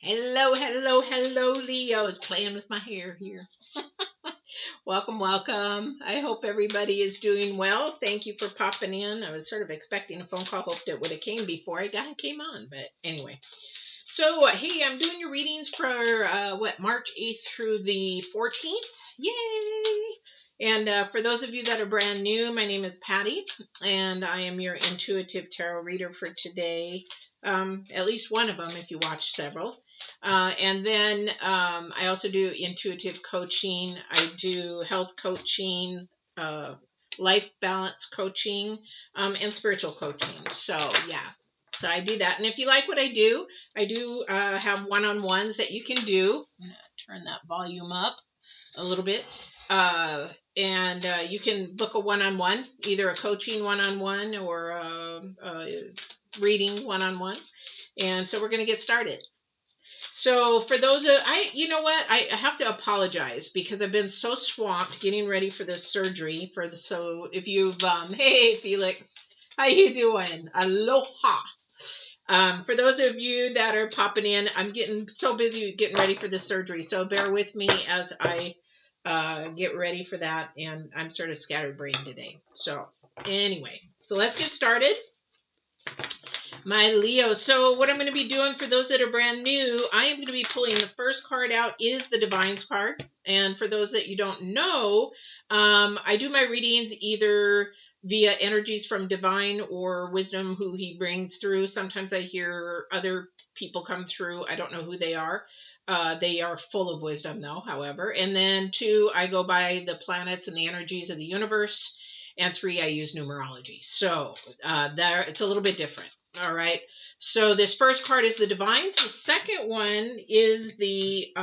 Hello, hello, hello, Leo is playing with my hair here. Welcome, welcome. I hope everybody is doing well. Thank you for popping in. I was sort of expecting a phone call. Hoped it would have came before I came on, but anyway. So, hey, I'm doing your readings for March 8th through the 14th. Yay! And for those of you that are brand new, my name is Patti, and I am your intuitive tarot reader for today. At least one of them, if you watch several. And then I also do intuitive coaching. I do health coaching, life balance coaching, and spiritual coaching. So, yeah. So I do that. And if you like what I do have one-on-ones that you can do. I'm going to turn that volume up a little bit. And you can book a one-on-one, either a coaching one-on-one or a reading one-on-one. And so we're going to get started. So for those of you know what, I have to apologize because I've been so swamped getting ready for this surgery. So if you've hey Felix, how you doing? Aloha. For those of you that are popping in, I'm getting so busy getting ready for the surgery, so bear with me as I get ready for that. And I'm sort of scatterbrained today. So anyway, so let's get started. My Leo. So what I'm going to be doing for those that are brand new, I am going to be pulling the first card out is the Divine's card. And for those that you don't know, I do my readings either via energies from Divine or wisdom who he brings through. Sometimes I hear other people come through. I don't know who they are. They are full of wisdom though, however. And then 2, I go by the planets and the energies of the universe. And 3, I use numerology. So there, it's a little bit different. All right. So this first card is the Divines. The second one is the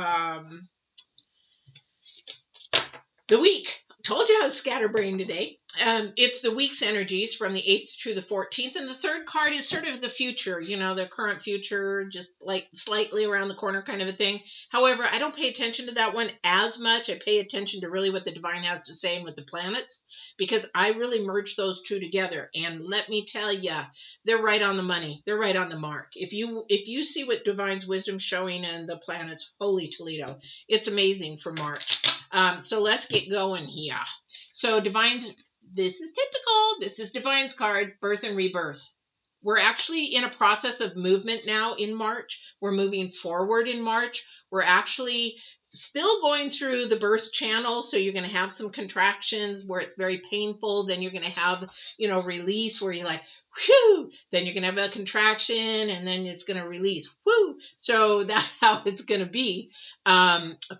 week. Told you I was scatterbrained today. It's the week's energies from the 8th through the 14th. And the third card is sort of the future, the current future, just like slightly around the corner kind of a thing. However, I don't pay attention to that one as much. I pay attention to really what the Divine has to say and with the planets, because I really merge those two together. And let me tell you, they're right on the money. They're right on the mark. If you see what Divine's wisdom showing and the planets, holy Toledo, it's amazing for March. So let's get going here. So Divine's, this is typical. This is Divine's card, birth and rebirth. We're actually in a process of movement now in March. We're moving forward in March. We're actually still going through the birth channel. So you're going to have some contractions where it's very painful. Then you're going to have, release where you're like, whew. Then you're going to have a contraction and then it's going to release. Whoo. So that's how it's going to be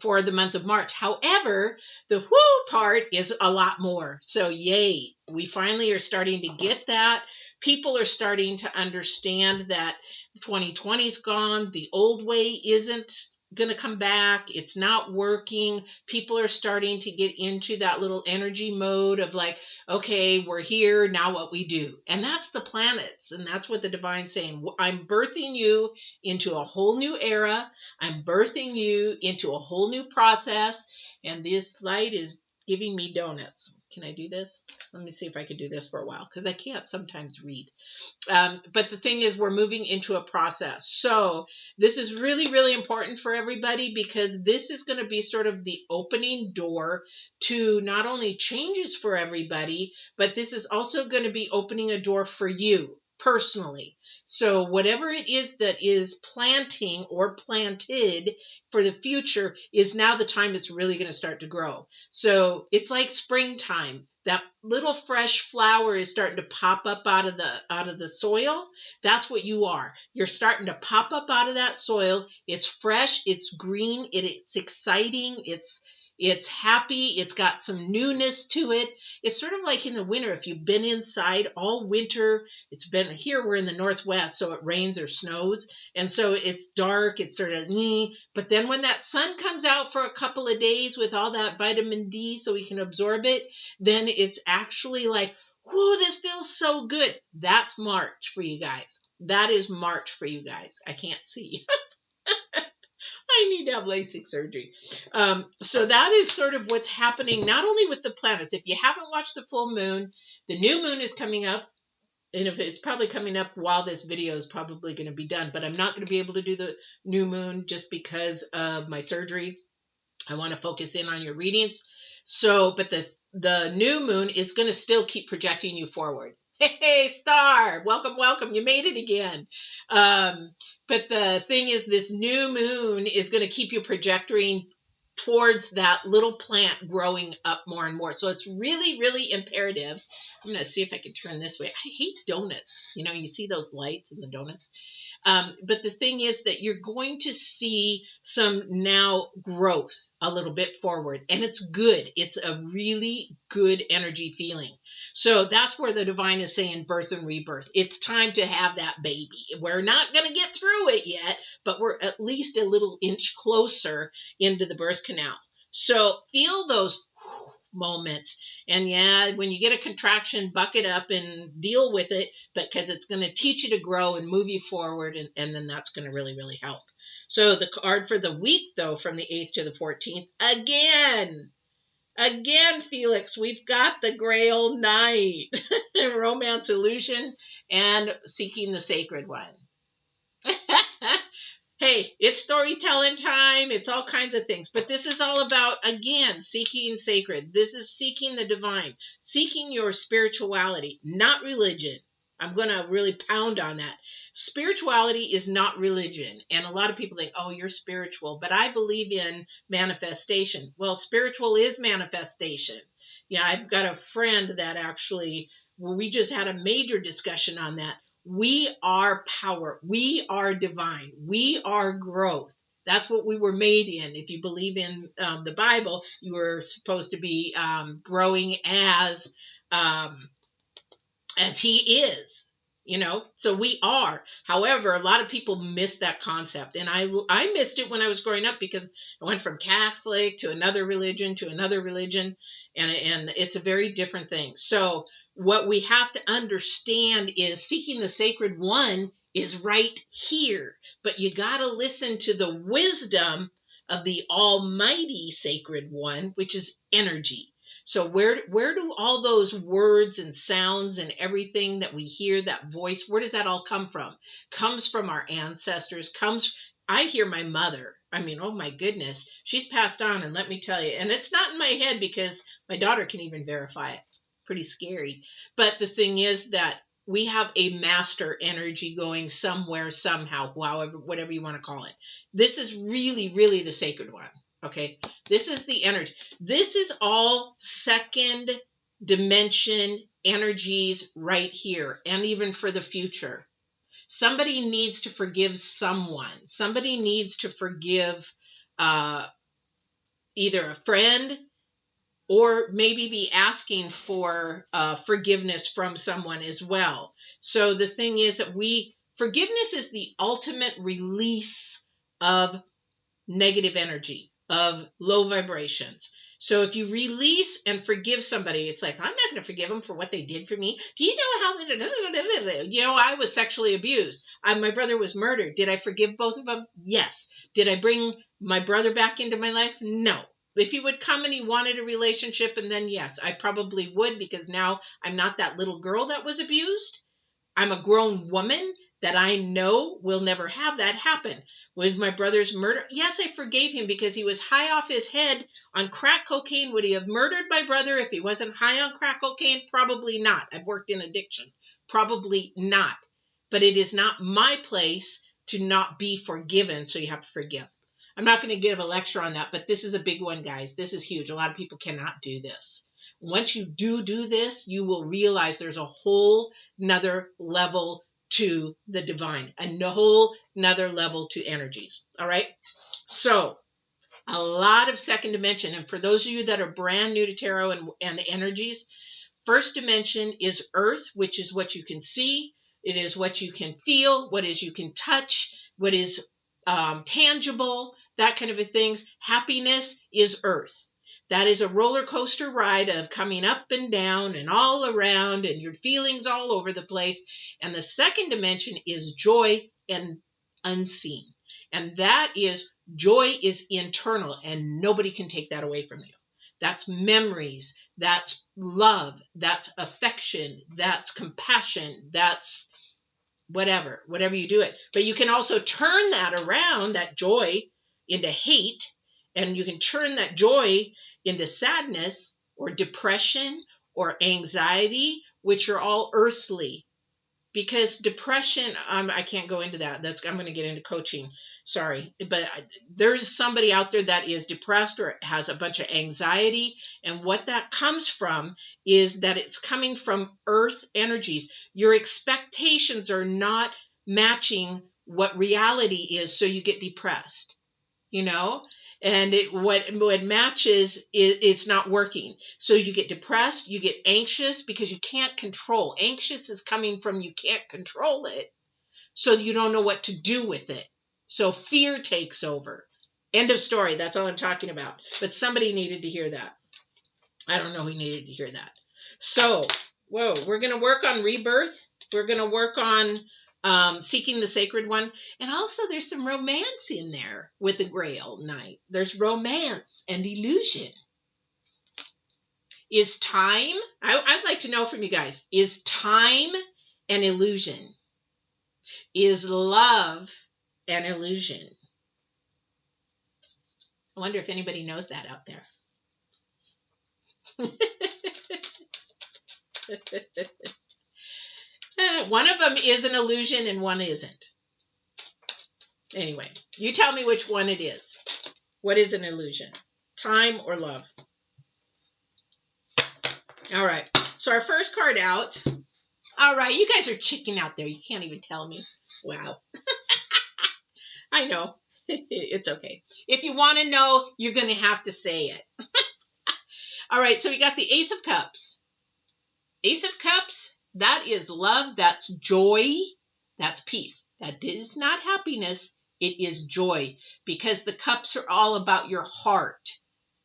for the month of March. However, the whoo part is a lot more. So yay. We finally are starting to get that. People are starting to understand that 2020's gone. The old way isn't going to come back. It's not working. People are starting to get into that little energy mode of like, okay, we're here, now what we do. And that's the planets. And that's what the Divine's saying. I'm birthing you into a whole new era. I'm birthing you into a whole new process. And this light is giving me donuts. Can I do this? Let me see if I can do this for a while, because I can't sometimes read. But the thing is, we're moving into a process. So this is really, really important for everybody, because this is going to be sort of the opening door to not only changes for everybody, but this is also going to be opening a door for you personally. So whatever it is that is planting or planted for the future is now the time it's really going to start to grow. So it's like springtime. That little fresh flower is starting to pop up out of the soil. That's what you are. You're starting to pop up out of that soil. It's fresh, it's green, it's exciting, it's happy, it's got some newness to it. It's sort of like in the winter, if you've been inside all winter, it's been here, we're in the Northwest, so it rains or snows. And so it's dark, it's sort of, but then when that sun comes out for a couple of days with all that vitamin D so we can absorb it, then it's actually like, whoa, this feels so good. That's March for you guys. That is March for you guys. I can't see. I need to have LASIK surgery. So that is sort of what's happening, not only with the planets. If you haven't watched the full moon, the new moon is coming up. and if it's probably coming up while this video is probably going to be done, but I'm not going to be able to do the new moon just because of my surgery. I want to focus in on your readings. So, but the new moon is going to still keep projecting you forward. Hey, Star, welcome, welcome. You made it again. But the thing is, this new moon is going to keep you projecting towards that little plant growing up more and more. So it's really, really imperative. I'm going to see if I can turn this way. I hate donuts. You know, you see those lights in the donuts. But the thing is that you're going to see some now growth a little bit forward, and it's good. It's a really good energy feeling. So that's where the divine is saying birth and rebirth. It's time to have that baby. We're not going to get through it yet, but we're at least a little inch closer into the birth canal. So feel those moments. And yeah, when you get a contraction, buck it up and deal with it, because it's going to teach you to grow and move you forward. And then that's going to really, really help. So the card for the week, though, from the 8th to the 14th, again, Felix, we've got the Grail Knight, Romance Illusion, and Seeking the Sacred One. Hey, it's storytelling time. It's all kinds of things. But this is all about, again, seeking sacred. This is seeking the divine, seeking your spirituality, not religion. I'm going to really pound on that. Spirituality is not religion. And a lot of people think, oh, you're spiritual. But I believe in manifestation. Well, spiritual is manifestation. Yeah, I've got a friend that actually, well, we just had a major discussion on that. We are power. We are divine. We are growth. That's what we were made in. If you believe in the Bible, you were supposed to be growing as He is. You know, so we are. However, a lot of people miss that concept. And I missed it when I was growing up, because I went from Catholic to another religion, and it's a very different thing. So what we have to understand is seeking the sacred one is right here. But you got to listen to the wisdom of the almighty sacred one, which is energy. So where do all those words and sounds and everything that we hear, that voice, where does that all come from? Comes from our ancestors, I hear my mother. I mean, oh my goodness, she's passed on, and let me tell you, and it's not in my head because my daughter can even verify it. Pretty scary. But the thing is that we have a master energy going somewhere, somehow, however, whatever you want to call it. This is really, really the sacred one. Okay, this is the energy. This is all second dimension energies right here, and even for the future. Somebody needs to forgive someone. Somebody needs to forgive either a friend, or maybe be asking for forgiveness from someone as well. So the thing is that forgiveness is the ultimate release of negative energy, of low vibrations. So if you release and forgive somebody, it's like, I'm not going to forgive them for what they did for me. Do you know how, I was sexually abused. My brother was murdered. Did I forgive both of them? Yes. Did I bring my brother back into my life? No. If he would come and he wanted a relationship, and then yes, I probably would, because now I'm not that little girl that was abused. I'm a grown woman that I know will never have that happen. With my brother's murder, yes, I forgave him because he was high off his head on crack cocaine. Would he have murdered my brother if he wasn't high on crack cocaine? Probably not. I've worked in addiction. Probably not. But it is not my place to not be forgiven, so you have to forgive. I'm not going to give a lecture on that, but this is a big one, guys. This is huge. A lot of people cannot do this. Once you do this, you will realize there's a whole nother level to the divine, a whole nother level to energies. All right. So a lot of second dimension. And for those of you that are brand new to tarot and energies, first dimension is earth, which is what you can see. It is what you can feel, what is you can touch, what is tangible, that kind of a things. Happiness is earth. That is a roller coaster ride of coming up and down and all around, and your feelings all over the place. And the second dimension is joy and unseen. And that is, joy is internal, and nobody can take that away from you. That's memories. That's love. That's affection. That's compassion. That's whatever you do it. But you can also turn that around, that joy, into hate. And you can turn that joy into sadness or depression or anxiety, which are all earthly. Because depression, I can't go into that. I'm going to get into coaching. Sorry. But there's somebody out there that is depressed or has a bunch of anxiety. And what that comes from is that it's coming from earth energies. Your expectations are not matching what reality is. So you get depressed, and what matches it's not working. So you get depressed, you get anxious because you can't control. Anxious is coming from you can't control it, so you don't know what to do with it. So fear takes over. End of story. That's all I'm talking about. But somebody needed to hear that. I don't know who needed to hear that. So, we're going to work on rebirth. We're going to work on seeking the sacred one. And also there's some romance in there with the Grail Knight. There's romance and illusion. Is time, I'd like to know from you guys, is time an illusion? Is love an illusion? I wonder if anybody knows that out there. One of them is an illusion and one isn't. Anyway, you tell me which one it is. What is an illusion? Time or love? All right. So our first card out. All right. You guys are chicken out there. You can't even tell me. Wow. I know. It's okay. If you want to know, you're going to have to say it. All right. So we got the Ace of Cups. Ace of Cups. That is love. That's joy. That's peace. That is not happiness. It is joy, because the cups are all about your heart.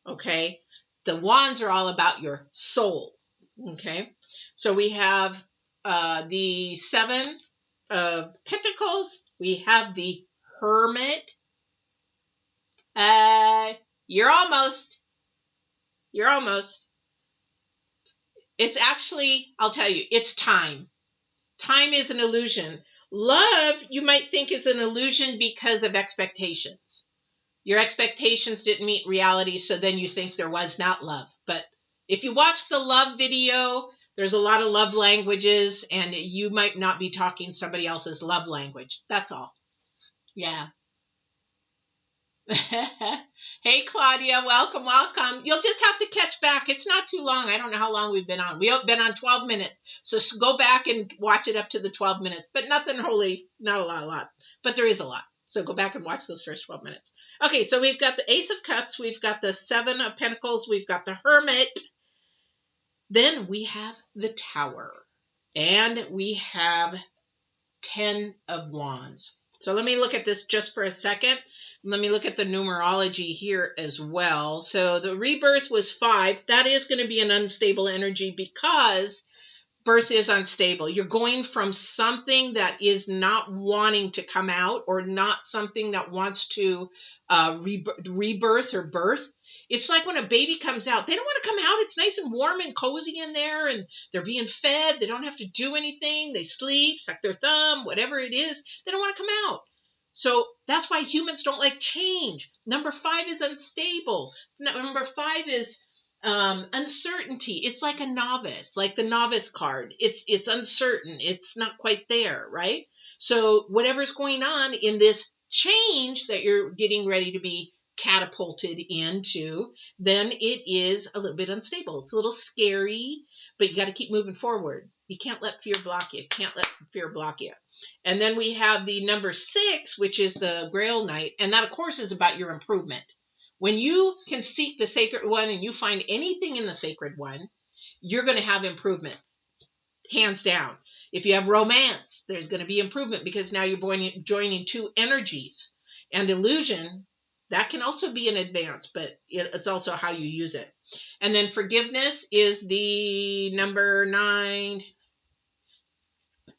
Okay. The wands are all about your soul. Okay. So we have the Seven of Pentacles. We have the Hermit. You're almost. It's actually, I'll tell you, it's time. Time is an illusion. Love, you might think, is an illusion because of expectations. Your expectations didn't meet reality, so then you think there was not love. But if you watch the love video, there's a lot of love languages, and you might not be talking somebody else's love language. That's all. Yeah. Hey, Claudia, welcome. You'll just have to catch back. It's not too long. I don't know how long we've been on. We've been on 12 minutes. So go back and watch it up to the 12 minutes. But nothing holy, not a lot. But there is a lot. So go back and watch those first 12 minutes. Okay, so we've got the Ace of Cups. We've got the Seven of Pentacles. We've got the Hermit. Then we have the Tower. And we have 10 of Wands. So let me look at this just for a second. Let me look at the numerology here as well. So the rebirth was 5. That is going to be an unstable energy because birth is unstable. You're going from something that is not wanting to come out, or not something that wants to rebirth or birth. It's like when a baby comes out, they don't want to come out. It's nice and warm and cozy in there, and they're being fed. They don't have to do anything. They sleep, suck their thumb, whatever it is. They don't want to come out. So that's why humans don't like change. Number 5 is unstable. Number 5 is uncertainty. It's like a novice, like the novice card. It's uncertain. It's not quite there, right? So whatever's going on in this change that you're getting ready to be catapulted into, then it is a little bit unstable. It's a little scary, but you got to keep moving forward. You can't let fear block you. And then we have the number 6, which is the Grail Knight. And that, of course, is about your improvement. When you can seek the sacred one and you find anything in the sacred one, you're going to have improvement. Hands down. If you have romance, there's going to be improvement because now you're joining 2 energies. And illusion, that can also be an advance, but it's also how you use it. And then forgiveness is the number 9.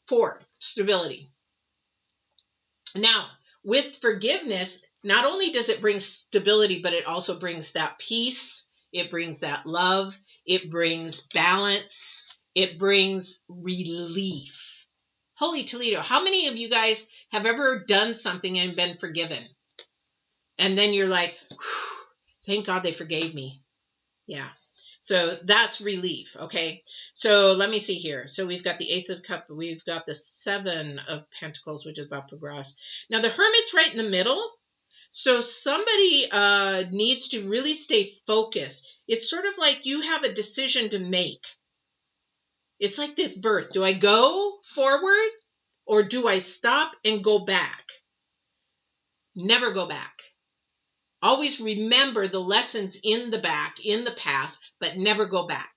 4, stability. Now, with forgiveness, not only does it bring stability, but it also brings that peace. It brings that love. It brings balance. It brings relief. Holy Toledo, how many of you guys have ever done something and been forgiven? And then you're like, thank God they forgave me. Yeah. So that's relief. Okay. So let me see here. So we've got the Ace of Cups. We've got the Seven of Pentacles, which is about progress. Now the Hermit's right in the middle. So somebody needs to really stay focused. It's sort of like you have a decision to make. It's like this birth. Do I go forward or do I stop and go back? Never go back. Always remember the lessons in the past, but never go back.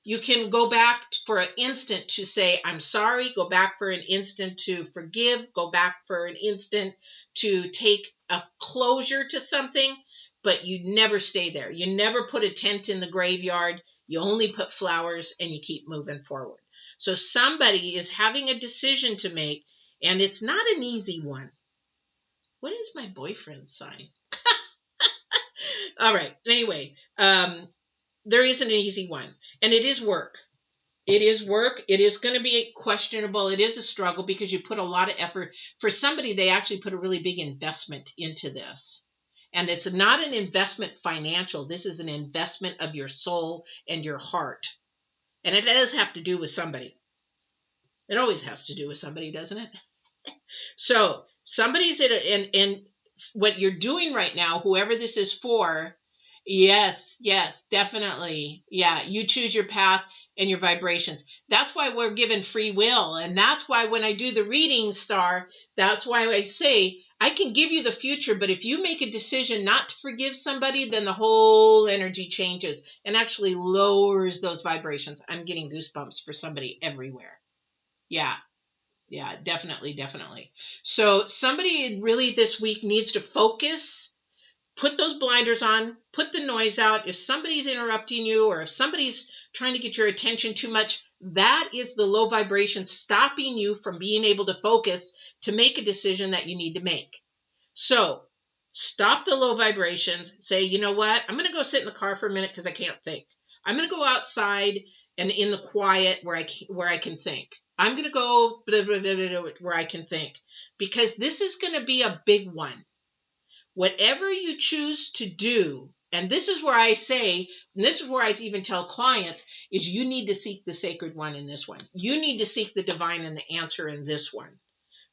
You can go back for an instant to say, I'm sorry, go back for an instant to forgive, go back for an instant to take a closure to something, but you never stay there. You never put a tent in the graveyard. You only put flowers and you keep moving forward. So somebody is having a decision to make, and it's not an easy one. What is my boyfriend's sign? All right. Anyway, there isn't an easy one, and it is work. It is work. It is going to be questionable. It is a struggle because you put a lot of effort. For somebody, they actually put a really big investment into this. And it's not an investment financial. This is an investment of your soul and your heart. And it does have to do with somebody. It always has to do with somebody, doesn't it? So somebody's in and what you're doing right now, whoever this is for, yes, definitely. Yeah, you choose your path and your vibrations. That's why we're given free will. And that's why when I do the reading, Star, that's why I say I can give you the future, but if you make a decision not to forgive somebody, then the whole energy changes and actually lowers those vibrations. I'm getting goosebumps for somebody everywhere. Yeah, definitely. So somebody really this week needs to focus, put those blinders on, put the noise out. If somebody's interrupting you or if somebody's trying to get your attention too much, that is the low vibration stopping you from being able to focus to make a decision that you need to make. So stop the low vibrations. Say, you know what? I'm going to go sit in the car for a minute because I can't think. I'm going to go outside and in the quiet where I can think. I'm going to go where I can think, because this is going to be a big one. Whatever you choose to do, and this is where I say, and this is where I even tell clients, is you need to seek the sacred one in this one. You need to seek the divine and the answer in this one.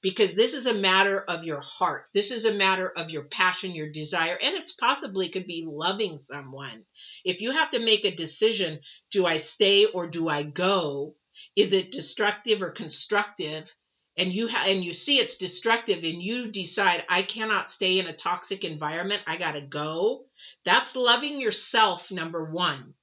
Because this is a matter of your heart. This is a matter of your passion, your desire, and it's possibly could be loving someone. If you have to make a decision, do I stay or do I go? Is it destructive or constructive? And you see it's destructive and you decide, I cannot stay in a toxic environment. I got to go. That's loving yourself, number one.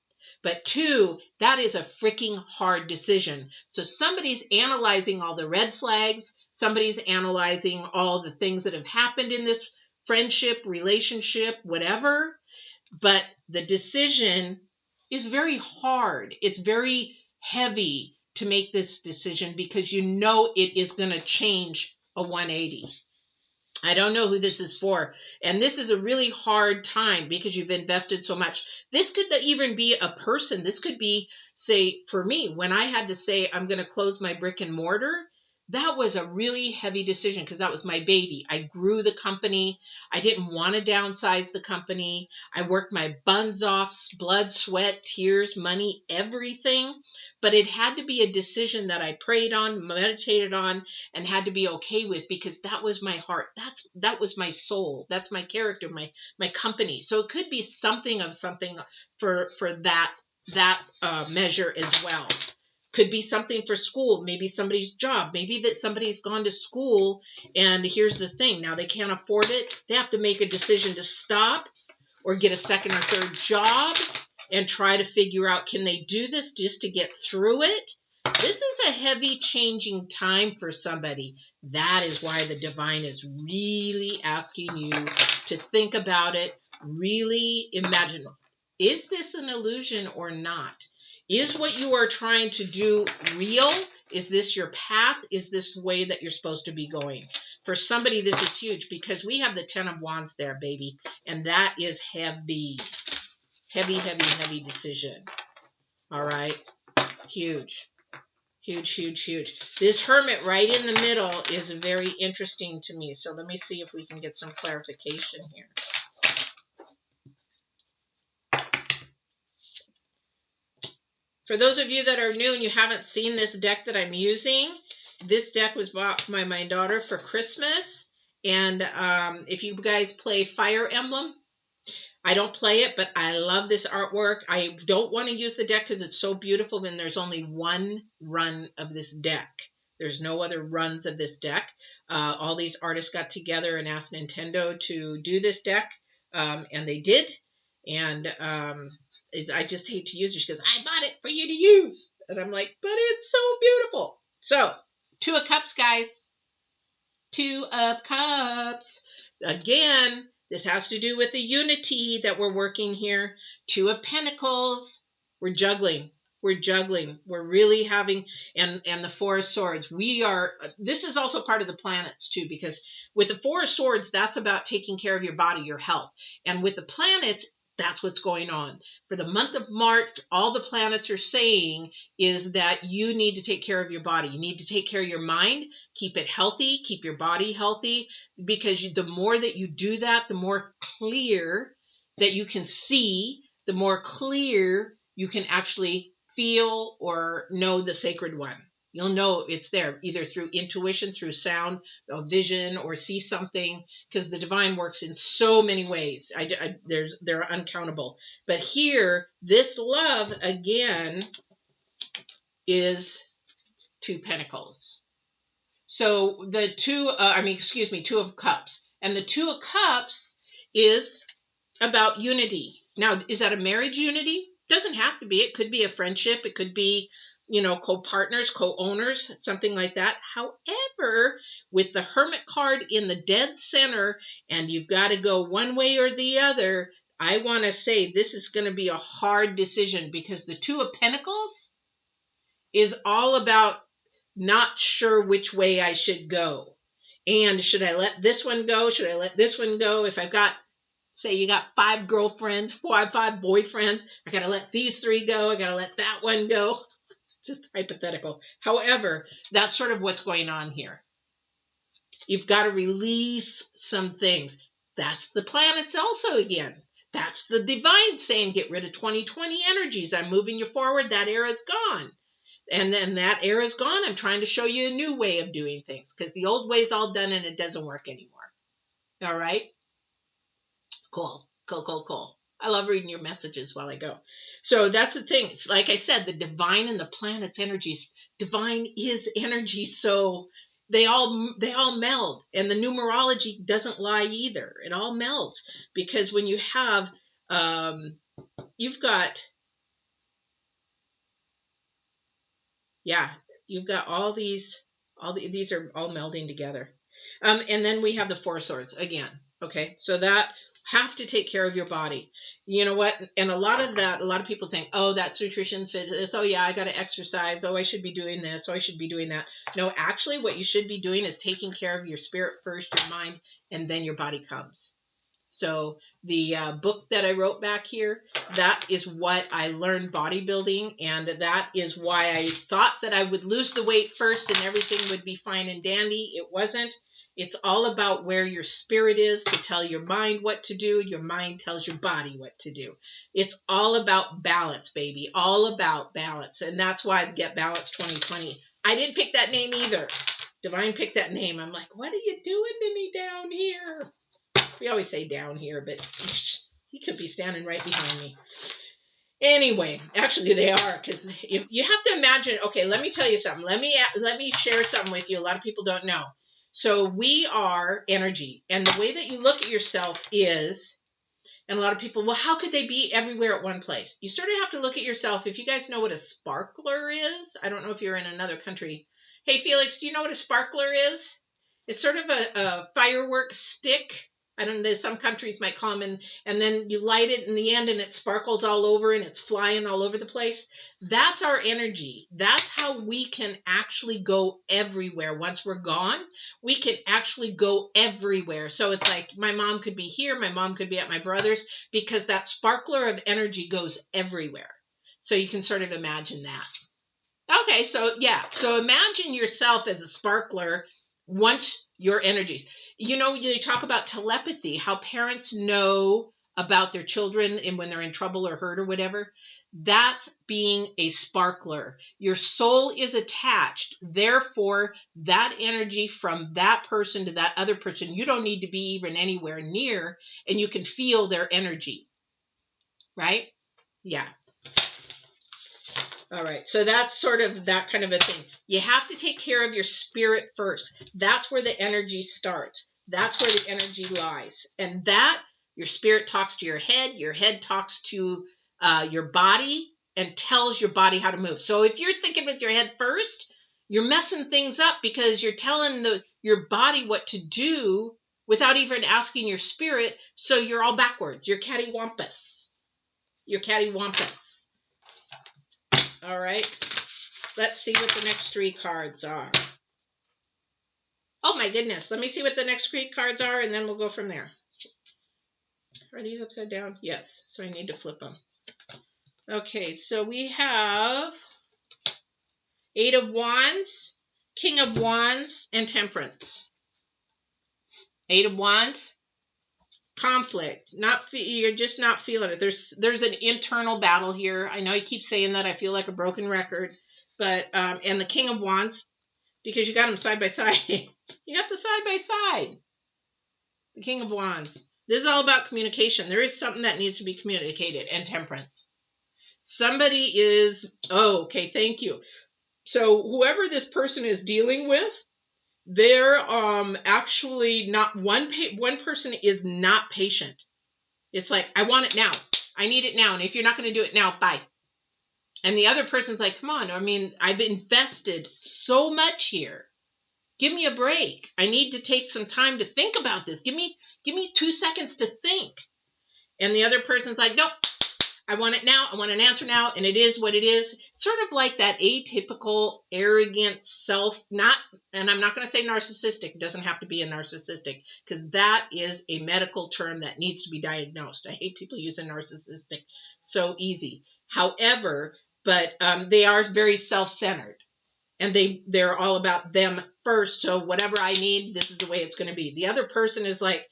But two, that is a freaking hard decision. So somebody's analyzing all the red flags. Somebody's analyzing all the things that have happened in this friendship, relationship, whatever. But the decision is very hard. It's very heavy to make this decision because you know it is going to change a 180. I don't know who this is for. And this is a really hard time because you've invested so much. This could even be a person. This could be, say, for me, when I had to say I'm going to close my brick and mortar, that was a really heavy decision because that was my baby. I grew the company. I didn't want to downsize the company. I worked my buns off, blood, sweat, tears, money, everything. But it had to be a decision that I prayed on, meditated on, and had to be okay with because that was my heart. That was my soul. That's my character, my company. So it could be something for that measure as well. Could be something for school, maybe somebody's job, maybe that somebody's gone to school and here's the thing, now they can't afford it. They have to make a decision to stop or get a second or third job and try to figure out, can they do this just to get through it? This is a heavy changing time for somebody. That is why the divine is really asking you to think about it, really imagine, is this an illusion or not? Is what you are trying to do real? Is this your path? Is this the way that you're supposed to be going? For somebody, this is huge because we have the 10 of Wands there, baby. And that is heavy. Heavy, heavy, heavy decision. All right. Huge. Huge, huge, huge. This Hermit right in the middle is very interesting to me. So let me see if we can get some clarification here. For those of you that are new and you haven't seen this deck that I'm using, this deck was bought by my daughter for Christmas. And if you guys play Fire Emblem, I don't play it, but I love this artwork. I don't want to use the deck because it's so beautiful, and there's only one run of this deck. There's no other runs of this deck. All these artists got together and asked Nintendo to do this deck, and they did. And I just hate to use it. She goes, I bought it for you to use. And I'm like, but it's so beautiful. So, 2 of Cups, guys. 2 of Cups. Again, this has to do with the unity that we're working here. 2 of Pentacles. We're juggling. We're juggling. We're really having, and the 4 of Swords. This is also part of the planets too, because with the 4 of Swords, that's about taking care of your body, your health. And with the planets, that's what's going on. For the month of March, all the planets are saying is that you need to take care of your body. You need to take care of your mind, keep it healthy, keep your body healthy, because the more that you do that, the more clear that you can see, the more clear you can actually feel or know the sacred one. You'll know it's there either through intuition, through sound, vision, or see something, because the divine works in so many ways. They're uncountable. But here, this love again is 2 Pentacles. So the 2 of Cups. And the 2 of Cups is about unity. Now, is that a marriage unity? Doesn't have to be. It could be a friendship. It could be, co-partners, co-owners, something like that. However, with the Hermit card in the dead center, and you've got to go one way or the other, I want to say this is going to be a hard decision, because the 2 of Pentacles is all about not sure which way I should go. And should I let this one go? Should I let this one go? If I've got, say you got 5 girlfriends, 5 boyfriends, I got to let these 3 go. I got to let that one go. Just hypothetical. However, that's sort of what's going on here. You've got to release some things. That's the planets also again. That's the divine saying, get rid of 2020 energies. I'm moving you forward. That era's gone. And then that era's gone. I'm trying to show you a new way of doing things, because the old way's all done and it doesn't work anymore. All right? Cool. Cool, cool, cool. I love reading your messages while I go. So that's the thing. It's like I said, the divine and the planet's energies. Divine is energy, so they all meld. And the numerology doesn't lie either. It all melds, because when you have, you've got all these, these are all melding together. And then we have the 4 of Swords again. Okay, so that have to take care of your body. You know what? And a lot of people think, oh, that's nutrition, fitness. Oh yeah, I got to exercise. Oh, I should be doing this. Oh, I should be doing that. No, actually what you should be doing is taking care of your spirit first, your mind, and then your body comes. So the book that I wrote back here, that is what I learned bodybuilding. And that is why I thought that I would lose the weight first and everything would be fine and dandy. It wasn't. It's all about where your spirit is to tell your mind what to do. Your mind tells your body what to do. It's all about balance, baby. All about balance. And that's why I Get Balance 2020. I didn't pick that name either. Divine picked that name. I'm like, what are you doing to me down here? We always say down here, but he could be standing right behind me. Anyway, actually they are, because if you have to imagine, okay, let me tell you something. Let me share something with you. A lot of people don't know. So we are energy, and the way that you look at yourself is, and a lot of people, well, how could they be everywhere at one place? You sort of have to look at yourself. If you guys know what a sparkler is, I don't know if you're in another country. Hey, Felix, do you know what a sparkler is? It's sort of a fireworks stick. I don't know, some countries might call them, and then you light it in the end and it sparkles all over and it's flying all over the place. That's our energy. That's how we can actually go everywhere. Once we're gone, we can actually go everywhere. So it's like my mom could be here, my mom could be at my brother's, because that sparkler of energy goes everywhere. So you can sort of imagine that. Okay, so yeah, so imagine yourself as a sparkler once your energies. You know, you talk about telepathy, how parents know about their children and when they're in trouble or hurt or whatever. That's being a sparkler. Your soul is attached. Therefore, that energy from that person to that other person, you don't need to be even anywhere near, and you can feel their energy. Right? Yeah. All right, so that's sort of that kind of a thing. You have to take care of your spirit first. That's where the energy starts. That's where the energy lies. And that, your spirit talks to your head talks to your body and tells your body how to move. So if you're thinking with your head first, you're messing things up because you're telling your body what to do without even asking your spirit. So you're all backwards. You're cattywampus. You're cattywampus. All right, let's see what the next 3 cards are. Oh my goodness, let me see what the next 3 cards are and then we'll go from there. Are these upside down? Yes, so I need to flip them. Okay, so we have 8 of Wands, King of Wands, and Temperance. 8 of Wands, conflict. You're just not feeling it. There's an internal battle here. I know I keep saying that. I feel like a broken record. But and the King of Wands, because you got them side by side. You got the side by side. The King of Wands. This is all about communication. There is something that needs to be communicated. And Temperance. Somebody is, oh, okay, thank you. So whoever this person is dealing with, they're actually not, one person is not patient. It's like, I want it now. I need it now. And if you're not going to do it now, bye. And the other person's like, come on. I mean, I've invested so much here. Give me a break. I need to take some time to think about this. Give me 2 seconds to think. And the other person's like, nope, I want it now. I want an answer now. And it is what it is. Sort of like that atypical, arrogant self, and I'm not going to say narcissistic. It doesn't have to be a narcissistic, because that is a medical term that needs to be diagnosed. I hate people using narcissistic so easy. However, but they are very self-centered. And they're all about them first. So whatever I need, this is the way it's going to be. The other person is like,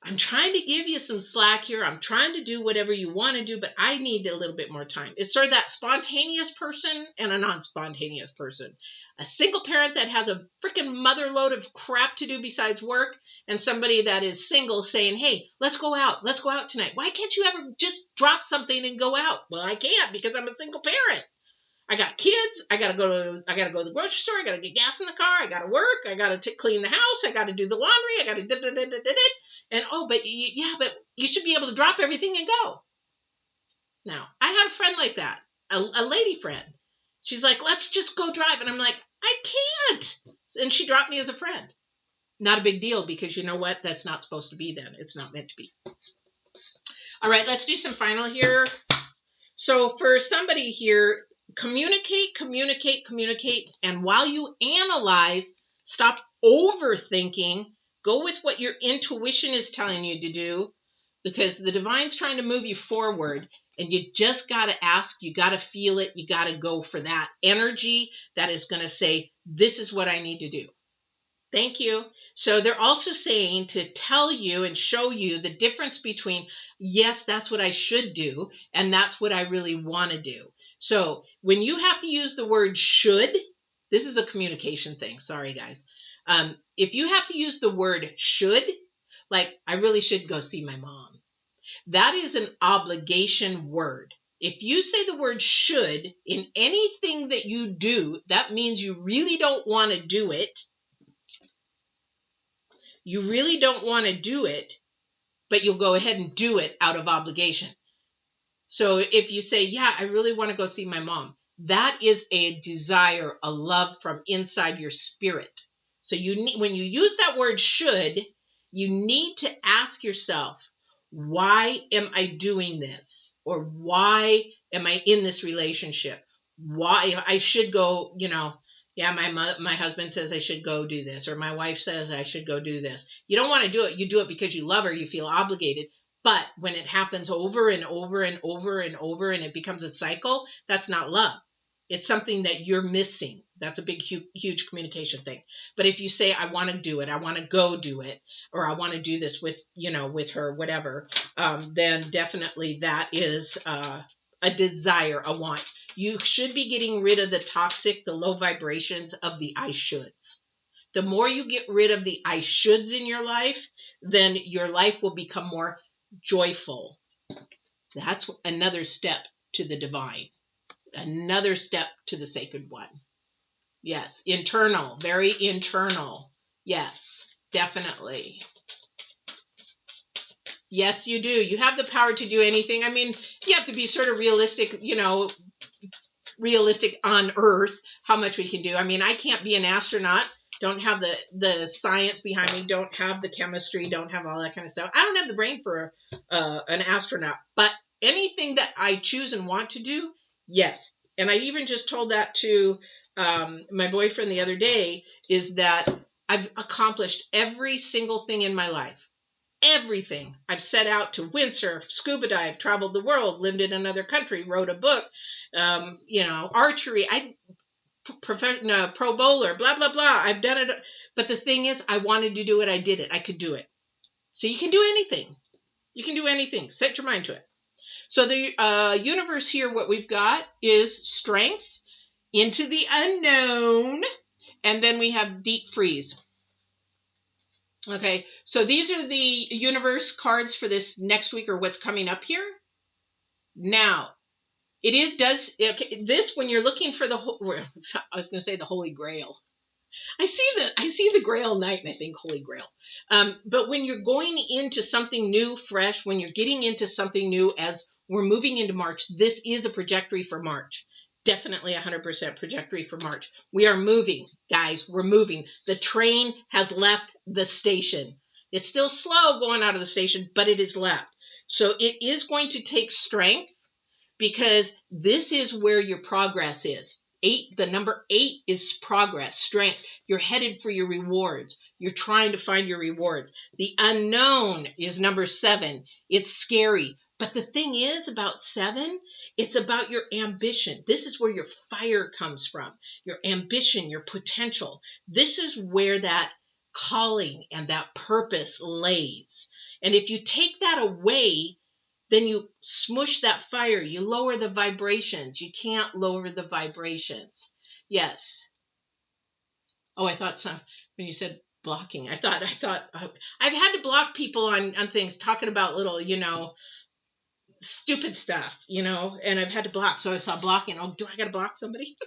I'm trying to give you some slack here. I'm trying to do whatever you want to do, but I need a little bit more time. It's sort of that spontaneous person and a non-spontaneous person. A single parent that has a freaking mother load of crap to do besides work, and somebody that is single saying, hey, let's go out. Let's go out tonight. Why can't you ever just drop something and go out? Well, I can't because I'm a single parent. I got kids. I gotta go to the grocery store. I gotta get gas in the car. I gotta work. I gotta clean the house. I gotta do the laundry. I gotta and oh, but but you should be able to drop everything and go. Now, I had a friend like that, a lady friend. She's like, let's just go drive, and I'm like, I can't. And she dropped me as a friend. Not a big deal, because you know what? That's not supposed to be then. It's not meant to be. All right, let's do some final here. So for somebody here, communicate, and while you analyze, stop overthinking, go with what your intuition is telling you to do, because the divine's trying to move you forward, and you just got to ask, you got to feel it, you got to go for that energy that is going to say, this is what I need to do. Thank you. So they're also saying to tell you and show you the difference between, yes, that's what I should do, and that's what I really want to do. So when you have to use the word should, this is a communication thing. Sorry, guys. If you have to use the word should, like, I really should go see my mom. That is an obligation word. If you say the word should in anything that you do, that means you really don't want to do it. You really don't want to do it, but you'll go ahead and do it out of obligation. So if you say, yeah, I really want to go see my mom, that is a desire, a love from inside your spirit. So when you use that word should, You need to ask yourself, why am I doing this? Or why am I in this relationship? Why I should go, yeah, my husband says I should go do this, or my wife says I should go do this. You don't want to do it. You do it because you love her, you feel obligated. But when it happens over and over and over and over and it becomes a cycle, that's not love. It's something that you're missing. That's a big, huge communication thing. But if you say, I want to do it, I want to go do it, or I want to do this with, with her, whatever, then definitely that is a desire, a want. You should be getting rid of the toxic, the low vibrations of the I shoulds. The more you get rid of the I shoulds in your life, then your life will become more joyful. That's another step to the divine. Another step to the sacred one. Yes, internal, very internal. Yes, definitely. Yes, you do. You have the power to do anything. I mean, you have to be sort of realistic, realistic on Earth, how much we can do. I mean, I can't be an astronaut. Don't have the science behind me. Don't have the chemistry. Don't have all that kind of stuff. I don't have the brain for an astronaut. But anything that I choose and want to do, yes. And I even just told that to my boyfriend the other day, is that I've accomplished every single thing in my life. Everything. I've set out to windsurf, scuba dive, traveled the world, lived in another country, wrote a book, archery. Pro bowler, blah, blah, blah. I've done it. But the thing is, I wanted to do it. I did it. I could do it. So you can do anything. You can do anything. Set your mind to it. So the universe here, what we've got is strength, into the unknown, and then we have deep freeze. Okay, so these are the universe cards for this next week, or what's coming up here. Now, this, when you're looking for I was going to say the Holy Grail. I see the Grail Knight and I think Holy Grail. But when you're going into something new, fresh, when you're getting into something new, as we're moving into March, this is a trajectory for March. Definitely 100% trajectory for March. We are moving, guys. We're moving. The train has left the station. It's still slow going out of the station, but it is left. So it is going to take strength, because this is where your progress is. The number 8 is progress, strength. You're headed for your rewards. You're trying to find your rewards. The unknown is number 7. It's scary. But the thing is about 7, it's about your ambition. This is where your fire comes from. Your ambition, your potential. This is where that calling and that purpose lays. And if you take that away, then you smush that fire. You lower the vibrations. You can't lower the vibrations. Yes. Oh, I thought when you said blocking, I thought I've had to block people on things, talking about little, stupid stuff, and I've had to block. So I saw blocking. Oh, do I got to block somebody?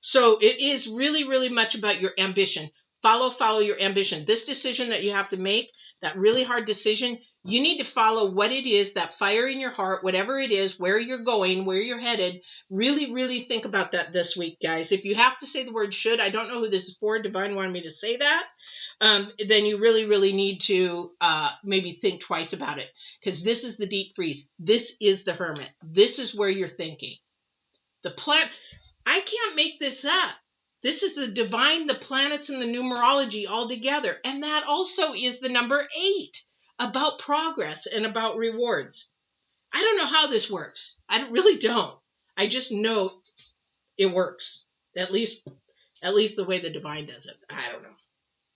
So it is really, really much about your ambition. Follow your ambition. This decision that you have to make, that really hard decision, you need to follow what it is, that fire in your heart, whatever it is, where you're going, where you're headed. Really, really think about that this week, guys. If you have to say the word should, I don't know who this is for. Divine wanted me to say that. Then you really, really need to maybe think twice about it, because this is the deep freeze. This is the hermit. This is where you're thinking. The planet, I can't make this up. This is the divine, the planets, and the numerology all together. And that also is the number 8, about progress and about rewards. I don't know how this works. I really don't. I just know it works. At least the way the divine does it. I don't know.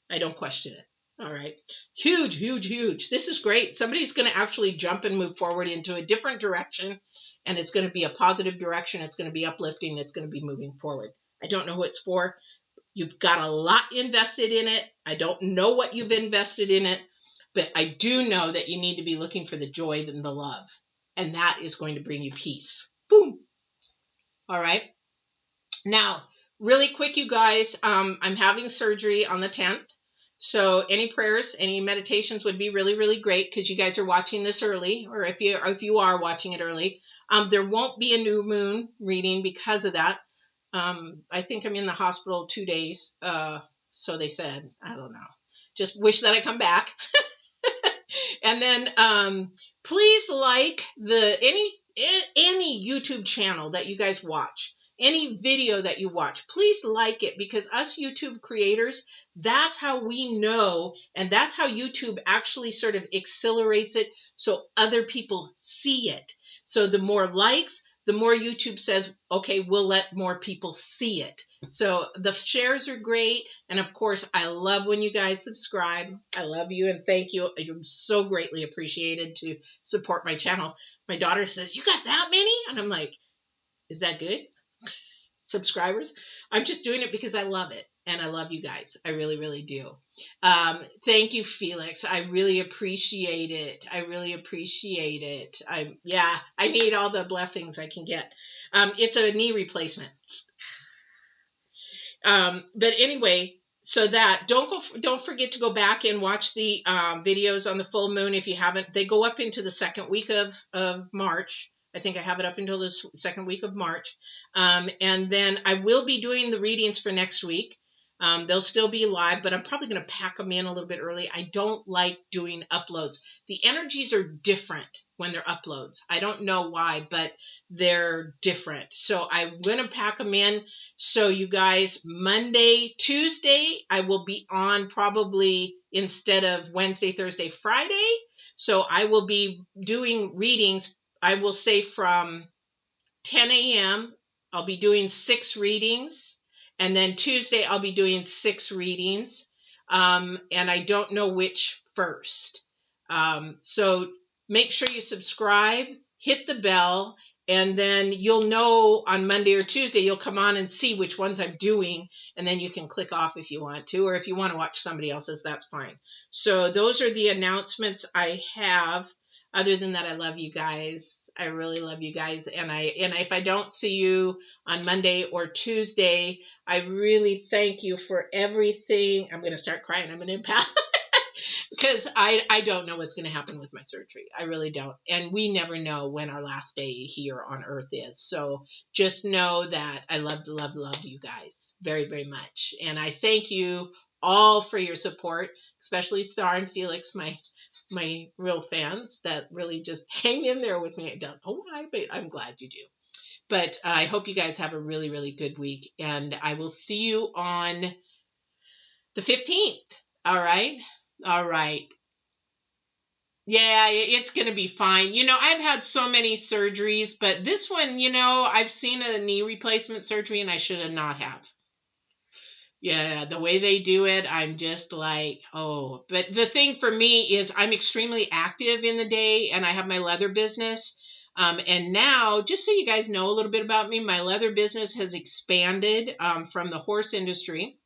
I don't question it. All right. Huge, huge, huge. This is great. Somebody's going to actually jump and move forward into a different direction. And it's going to be a positive direction. It's going to be uplifting. It's going to be moving forward. I don't know who it's for. You've got a lot invested in it. I don't know what you've invested in it, but I do know that you need to be looking for the joy and the love. And that is going to bring you peace. Boom. All right. Now, really quick, you guys, I'm having surgery on the 10th. So any prayers, any meditations would be really, really great, because you guys are watching this early, or if you are watching it early. There won't be a new moon reading because of that. I think I'm in the hospital 2 days. So they said, I don't know. just wish that I come back. And then please like any YouTube channel that you guys watch, any video that you watch, please like it, because us YouTube creators, that's how we know, and that's how YouTube actually sort of accelerates it so other people see it. So the more likes, the more YouTube says, okay, we'll let more people see it. So the shares are great. And of course, I love when you guys subscribe. I love you and thank you. I'm so greatly appreciated to support my channel. My daughter says, you got that many? And I'm like, is that good? Subscribers? I'm just doing it because I love it. And I love you guys. I really, really do. Thank you, Felix. I really appreciate it. I really appreciate it. I need all the blessings I can get. It's a knee replacement. But anyway, so that don't forget to go back and watch the videos on the full moon if you haven't. They go up into the second week of March. I think I have it up until the second week of March. And then I will be doing the readings for next week. They'll still be live, but I'm probably going to pack them in a little bit early. I don't like doing uploads. The energies are different when they're uploads. I don't know why, but they're different. So I'm going to pack them in. So you guys, Monday, Tuesday, I will be on probably instead of Wednesday, Thursday, Friday. So I will be doing readings, I will say from 10 a.m. I'll be doing 6 readings. And then Tuesday, I'll be doing 6 readings. And I don't know which first. So make sure you subscribe, hit the bell, and then you'll know on Monday or Tuesday, you'll come on and see which ones I'm doing. And then you can click off if you want to, or if you want to watch somebody else's, that's fine. So those are the announcements I have. Other than that, I love you guys. I really love you guys. And if I don't see you on Monday or Tuesday, I really thank you for everything. I'm going to start crying. I'm an empath. Because I don't know what's going to happen with my surgery. I really don't. And we never know when our last day here on earth is. So just know that I love you guys very, very much. And I thank you all for your support, especially Star and Felix, my real fans that really just hang in there with me. I don't know why, but I'm glad you do. But I hope you guys have a really, really good week. And I will see you on the 15th. All right. All right. Yeah, it's going to be fine. You know, I've had so many surgeries, but this one, you know, I've seen a knee replacement surgery and I should have not have. Yeah, the way they do it, I'm just like, oh. But the thing for me is I'm extremely active in the day and I have my leather business. And now, just so you guys know a little bit about me, my leather business has expanded from the horse industry.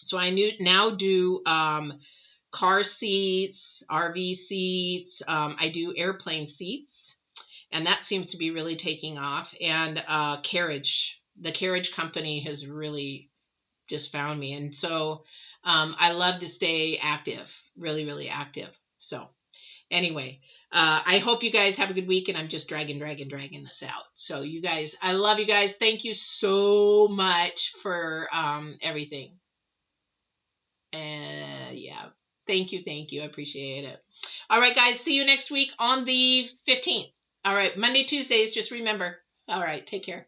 So I now do car seats, RV seats. I do airplane seats, and that seems to be really taking off. And carriage, the carriage company has really just found me. And so I love to stay active, really, really active. So anyway, I hope you guys have a good week, and I'm just dragging this out. So you guys, I love you guys. Thank you so much for everything. Yeah. Thank you. I appreciate it. All right, guys. See you next week on the 15th. All right. Monday, Tuesdays. Just remember. All right. Take care.